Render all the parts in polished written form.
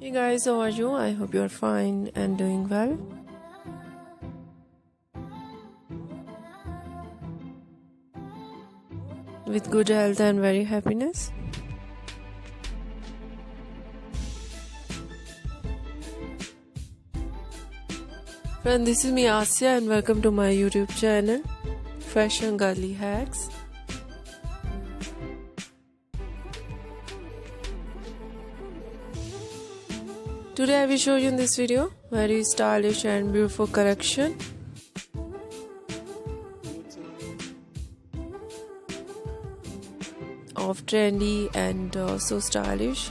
Hey guys, how are you? I hope you are fine and doing well. With good health and very happiness. Friend, this is me Asya and welcome to my YouTube channel, Fashion Girly Hacks. Today I will show you in this video very stylish and beautiful collection of trendy and so stylish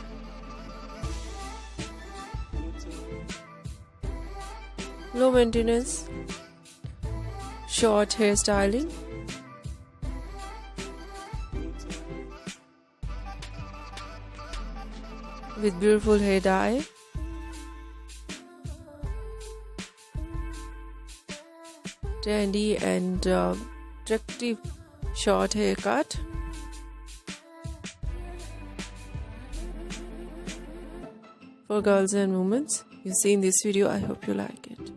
low maintenance short hairstyling with beautiful hair dye, trendy and attractive short haircut, for girls and women. You see in this video, I hope you like it.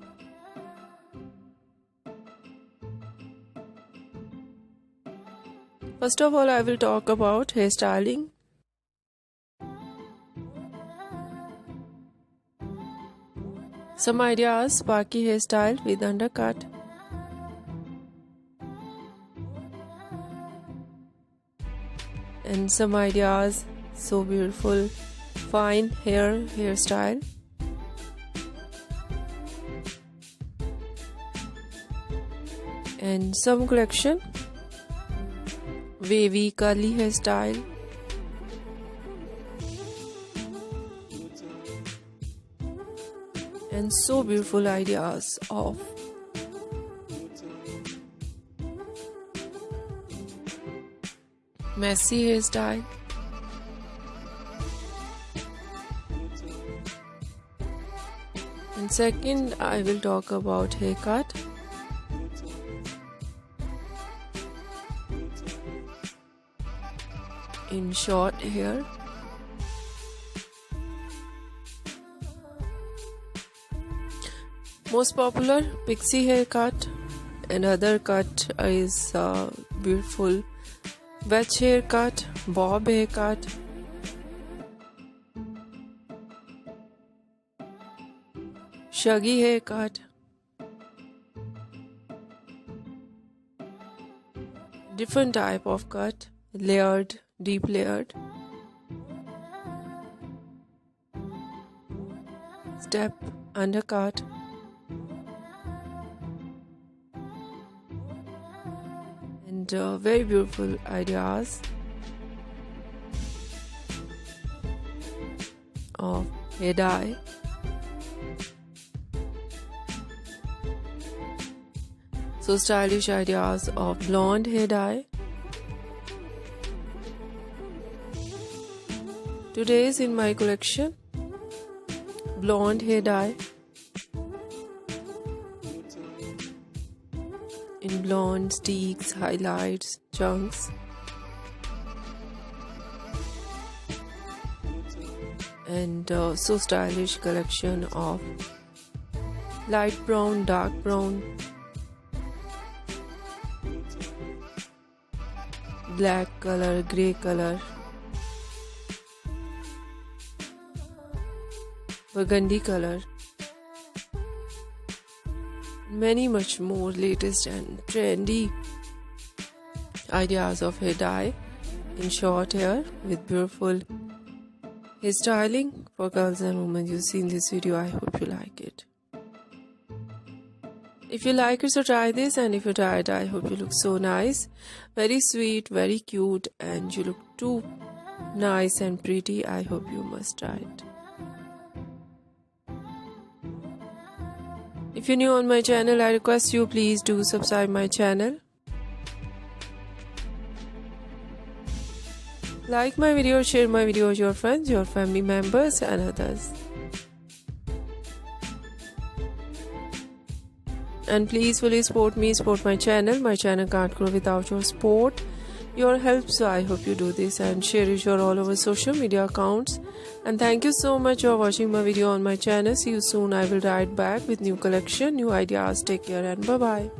First of all, I will talk about hairstyling. Some ideas: sparky hairstyle with undercut, and some ideas so beautiful fine hairstyle, and some collection wavy curly hairstyle, and so beautiful ideas of messy hairstyle, and second I will talk about haircut. In short hair, most popular pixie haircut, and other cut is beautiful wedge haircut, bob haircut, shaggy haircut, different type of cut, layered, deep layered, step undercut, and very beautiful ideas of hair dye, so stylish ideas of blonde hair dye. Today is in my collection blonde hair dye in blonde streaks, highlights, chunks, and so stylish collection of light brown, dark brown, black color, grey color, burgundy color, many much more latest and trendy ideas of hair dye in short hair with beautiful hairstyling for girls and women. You see in this video, I hope you like it. If you like it, so try this, and if you try it, I hope you look so nice, very sweet, very cute, and you look too nice and pretty. I hope you must try it. If you're new on my channel, I request you please do subscribe my channel. Like my video, share my video with your friends, your family members and others. And please fully support me, support my channel. My channel can't grow without your support. your help, so I hope you do this and share it your all over social media accounts. And thank you so much for watching my video on my channel. See you soon. I will write back with new collection, new ideas. Take care and bye bye.